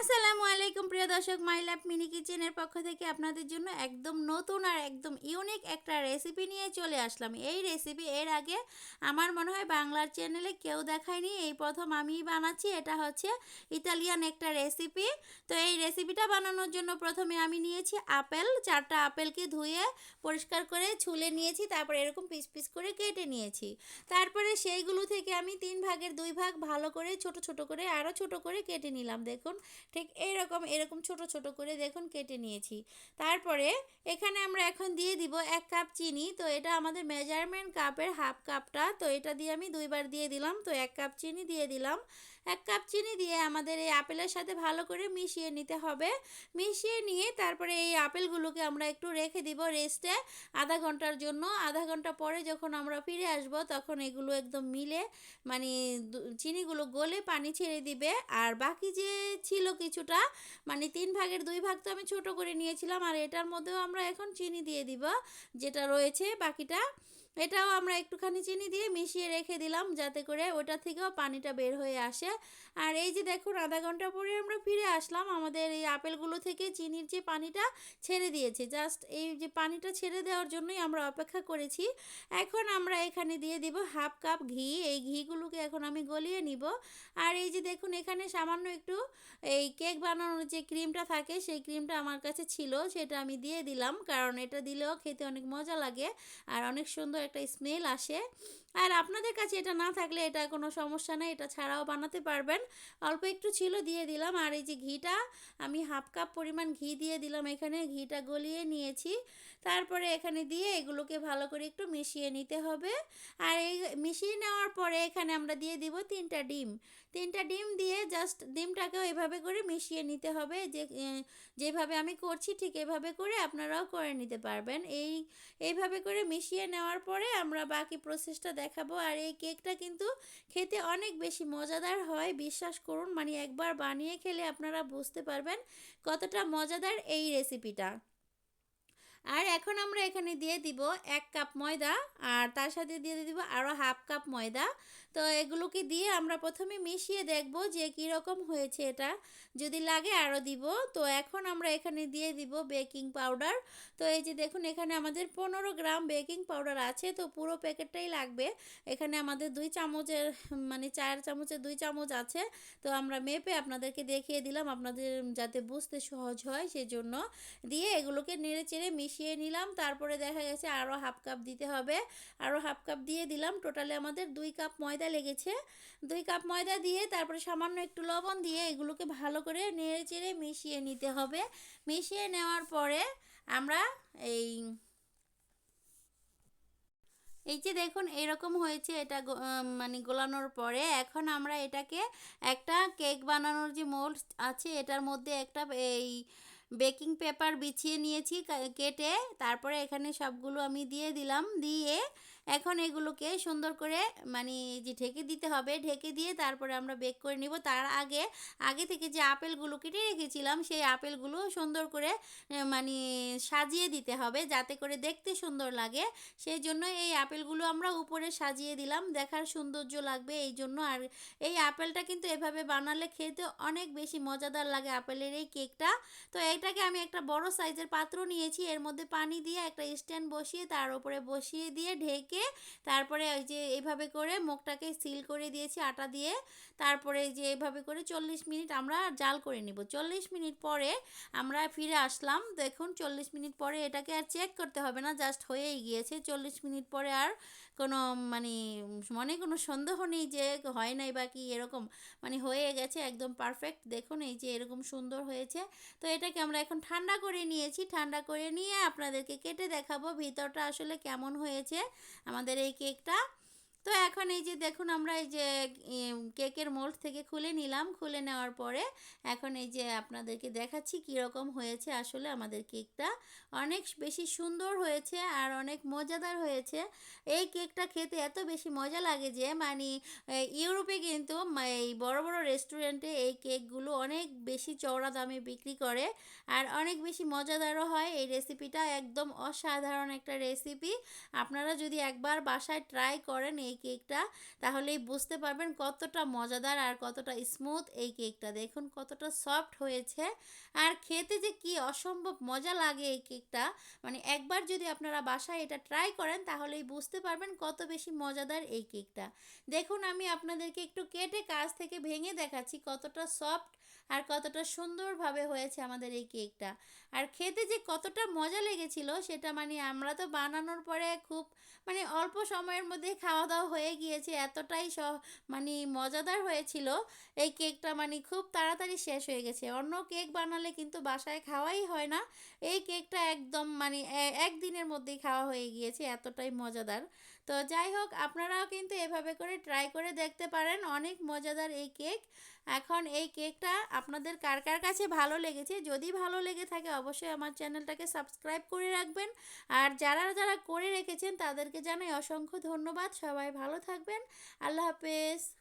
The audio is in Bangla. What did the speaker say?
আসসালামু আলাইকুম প্রিয় দর্শক, মাই লাভ মিনি কিচেনের পক্ষ থেকে আপনাদের জন্য একদম নতুন আর একদম ইউনিক একটা রেসিপি নিয়ে চলে আসলাম। এই রেসিপি এর আগে আমার মনে হয় বাংলার চ্যানেলে কেউ দেখায়নি, এই প্রথম আমিই বানাচ্ছি। এটা হচ্ছে ইতালিয়ান একটা রেসিপি। তো এই রেসিপিটা বানানোর জন্য প্রথমে আমি নিয়েছি আপেল, 4টা আপেলকে ধুয়ে পরিষ্কার করে ছুলে নিয়েছি, তারপর এরকম পিস পিস করে কেটে নিয়েছি। তারপরে সেইগুলো থেকে আমি 3 ভাগের 2 ভাগ ভালো করে ছোট ছোট করে আরও ছোট করে কেটে নিলাম। দেখুন ঠিক এরকম ছোট ছোট করে দেখুন কেটে নিয়েছি। তারপরে এখানে আমরা এখন দিয়ে দিব 1 কাপ চিনি। তো এটা আমাদের মেজারমেন্ট কাপের হাফ কাপটা, তো এটা দিয়ে আমি 2বার দিয়ে দিলাম। তো 1 কাপ চিনি দিয়ে দিলাম। 1 কাপ চিনি দিয়ে আমাদের এই আপেলের সাথে ভালো করে মিশিয়ে নিতে হবে। মিশিয়ে নিয়ে তারপরে এই আপেলগুলোকে আমরা একটু রেখে দিব রেস্টে আধা ঘন্টার জন্য। আধা ঘন্টা পরে যখন আমরা ফিরে আসব তখন এগুলো একদম মিলে মানে চিনিগুলো গলে পানি ছেড়ে দিবে। আর বাকি যে ছিল কিছুটা, মানে 3 ভাগের 2 ভাগ তো আমি ছোট করে নিয়েছিলাম, আর এটার মধ্যেও আমরা এখন চিনি দিয়ে দিব যেটা রয়েছে বাকিটা। এটাও আমরা একটুখানি চিনি দিয়ে মিশিয়ে রেখে দিলাম যাতে করে ওটা থেকেও পানিটা বের হয়ে আসে। আর এই যে দেখুন আধা ঘন্টা পরে আমরা ফিরে আসলাম, আমাদের এই আপেলগুলো থেকে চিনির যে পানিটা ছেড়ে দিয়েছে। জাস্ট এই যে পানিটা ছেড়ে দেওয়ার জন্যই আমরা অপেক্ষা করেছি। এখন আমরা এখানে দিয়ে দিব হাফ কাপ ঘি। এই ঘিগুলোকে এখন আমি গলিয়ে নিব। আর এই যে দেখুন এখানে সামান্য একটু এই কেক বানানোর যে ক্রিমটা থাকে সেই ক্রিমটা আমার কাছে ছিল, সেটা আমি দিয়ে দিলাম, কারণ এটা দিলেও খেতে অনেক মজা লাগে আর অনেক সুন্দর একটা স্মেল আসে। আর আপনাদের কাছে এটা না থাকলে এটা কোনো সমস্যা নেই, এটা ছাড়াও বানাতে পারবেন। অল্প একটু ছিল দিয়ে দিলাম। আর এই যে ঘিটা আমি হাফ কাপ পরিমাণ ঘি দিয়ে দিলাম, এখানে ঘিটা গলিয়ে নিয়েছি। তারপরে এখানে দিয়ে এগুলোকে ভালো করে একটু মিশিয়ে নিতে হবে। আর এই মিশিয়ে নেওয়ার পরে এখানে আমরা দিয়ে দিব 3টা ডিম। 3টা ডিম দিয়ে জাস্ট ডিমটাকেও এভাবে করে মিশিয়ে নিতে হবে। যেভাবে আমি করছি ঠিক এভাবে করে আপনারাও করে নিতে পারবেন। এইভাবে করে মিশিয়ে নেওয়ার পরে আমরা বাকি প্রসেসটা দেখাবো। আর এই কেকটা কিন্তু খেতে অনেক বেশি মজাদার হয়, বিশ্বাস করুন। মানে একবার বানিয়ে খেলে আপনারা বুঝতে পারবেন কতটা মজাদার এই রেসিপিটা। আর এখন আমরা এখানে দিয়ে দিব 1 কাপ ময়দা, আর তার সাথে দিয়ে দিব আরও হাফ কাপ ময়দা। তো এগুলোকে দিয়ে আমরা প্রথমে মিশিয়ে দেখব যে কীরকম হয়েছে এটা, যদি লাগে আরও দিব। তো এখন আমরা এখানে দিয়ে দিব বেকিং পাউডার। তো এই যে দেখুন এখানে আমাদের 15 গ্রাম বেকিং পাউডার আছে, তো পুরো প্যাকেটটাই লাগবে। এখানে আমাদের 2 চামচের মানে 4 চামচের 2 চামচ আছে। তো আমরা মেপে আপনাদেরকে দেখিয়ে দিলাম আপনাদের যাতে বুঝতে সহজ হয় সেজন্য। দিয়ে এগুলোকে নেড়ে চেড়ে মিশিয়ে নিলাম। তারপরে দেখা গেছে আরও হাফ কাপ দিতে হবে, আরও হাফ কাপ দিয়ে দিলাম। টোটালে আমাদের 2 কাপ ময়দা লেগেছে। 2 কাপ ময়দা দিয়ে তারপরে সামান্য একটু লবণ দিয়ে এগুলোকে ভালো করে নেড়ে চেড়ে মিশিয়ে নিতে হবে। মিশিয়ে নেওয়ার পরে আমরা এই এই যে দেখুন এরকম হয়েছে এটা মানে গোলানোর পরে এখন আমরা এটাকে একটা কেক বানানোর যে মোল্ড আছে এটার মধ্যে একটা এই বেকিং পেপার বিছিয়ে নিয়েছি কেটে। তারপরে এখানে সবগুলো আমি দিয়ে দিলাম, দিয়ে এখন এগুলোকে সুন্দর করে মানে যে ঢেকে দিতে হবে। ঢেকে দিয়ে তারপরে আমরা বেক করে নিব। তার আগে আগে থেকে যে আপেলগুলো কেটে রেখেছিলাম সেই আপেলগুলো সুন্দর করে মানে সাজিয়ে দিতে হবে যাতে করে দেখতে সুন্দর লাগে। সেই জন্য এই আপেলগুলো আমরা উপরে সাজিয়ে দিলাম, দেখার সৌন্দর্য লাগবে এই জন্য। আর এই আপেলটা কিন্তু এভাবে বানালে খেতে অনেক বেশি মজাদার লাগে আপেলের এই কেকটা। তো এইটাকে আমি একটা বড় সাইজের পাত্র নিয়েছি, এর মধ্যে পানি দিয়ে একটা স্ট্যান্ড বসিয়ে তার উপরে বসিয়ে দিয়ে ঢেকে তারপরে ওই যে এইভাবে করে মুখটাকে সিল করে দিয়েছি আটা দিয়ে। তারপরে এই যে এইভাবে করে 40 মিনিট আমরা জাল করে নিব। 40 মিনিট পরে আমরা ফিরে আসলাম। দেখুন 40 মিনিট পরে এটাকে আর চেক করতে হবে না, জাস্ট হয়েই গিয়েছে। 40 মিনিট পরে আর কোনো মানে মনে কোনো সন্দেহ নেই যে হয় নাই বা কি এরকম, মানে হয়ে গেছে একদম পারফেক্ট। দেখুন এই যে এরকম সুন্দর হয়েছে। তো এটাকে আমরা এখন ঠান্ডা করে নিয়েছি, ঠান্ডা করে নিয়ে আপনাদেরকে কেটে দেখাবো ভিতরটা আসলে কেমন হয়েছে আমাদের এই কেকটা। তো এখন এই যে দেখুন আমরা এই যে কেকের মোল্ড থেকে খুলে নিলাম, খুলে নেওয়ার পরে এখন এই যে আপনাদেরকে দেখাচ্ছি কীরকম হয়েছে আসলে আমাদের কেকটা। অনেক বেশি সুন্দর হয়েছে আর অনেক মজাদার হয়েছে। এই কেকটা খেতে এত বেশি মজা লাগে যে মানে ইউরোপে কিন্তু এই বড় বড় রেস্টুরেন্টে এই কেকগুলো অনেক বেশি চওড়া দামে বিক্রি করে আর অনেক বেশি মজাদারও হয়। এই রেসিপিটা একদম অসাধারণ একটা রেসিপি। আপনারা যদি একবার বাসায় ট্রাই করেন এই কেকটা, তাহলেই বুঝতে পারবেন কতটা মজাদার আর কতটা স্মুথ এই কেকটা। দেখুন কতটা সফট হয়েছে আর খেতে যে কি অসম্ভব মজা লাগে এই কেকটা। মানে একবার যদি আপনারা বাসায় এটা ট্রাই করেন তাহলেই বুঝতে পারবেন কত বেশি মজাদার এই কেকটা। দেখুন আমি আপনাদেরকে একটু কেটে কাছ থেকে ভেঙে দেখাচ্ছি কতটা সফট আর কতটা সুন্দরভাবে হয়েছে আমাদের এই কেকটা। আর খেতে যে কতটা মজা লেগেছিল সেটা মানে আমরা তো বানানোর পরে খুব মানে অল্প সময়ের মধ্যে খাওয়া দাওয়া হয়ে গিয়েছে, এতটাই মানে মজাদার হয়েছিল এই কেকটা, মানে খুব তাড়াতাড়ি শেষ হয়ে গেছে। অন্য কেক বানালে কিন্তু বাসায় খাওয়াই হয় না, এই কেকটা একদম মানে একদিনের মধ্যেই খাওয়া হয়ে গিয়েছে, এতটাই মজাদার। তো যাই হোক আপনারাও কিন্তু এভাবে করে ট্রাই করে দেখতে পারেন, অনেক মজাদার এই কেক। এখন এই কেকটা আপনাদের কার কার কাছে ভালো লেগেছে, যদি ভালো লেগে থাকে অবশ্যই আমার চ্যানেলটাকে সাবস্ক্রাইব করে রাখবেন। আর যারা যারা করে রেখেছেন তাদেরকে জানাই অসংখ্য ধন্যবাদ। সবাই ভালো থাকবেন। আল্লাহ হাফেজ।